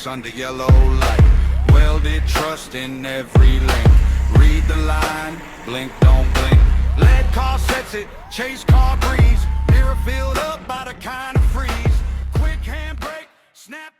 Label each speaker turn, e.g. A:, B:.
A: under yellow light. Welded trust in every link. Read the line, blink, don't blink. Lead car sets it, chase car breeze. Mirror filled up by the kind of freeze. Quick handbrake, snap.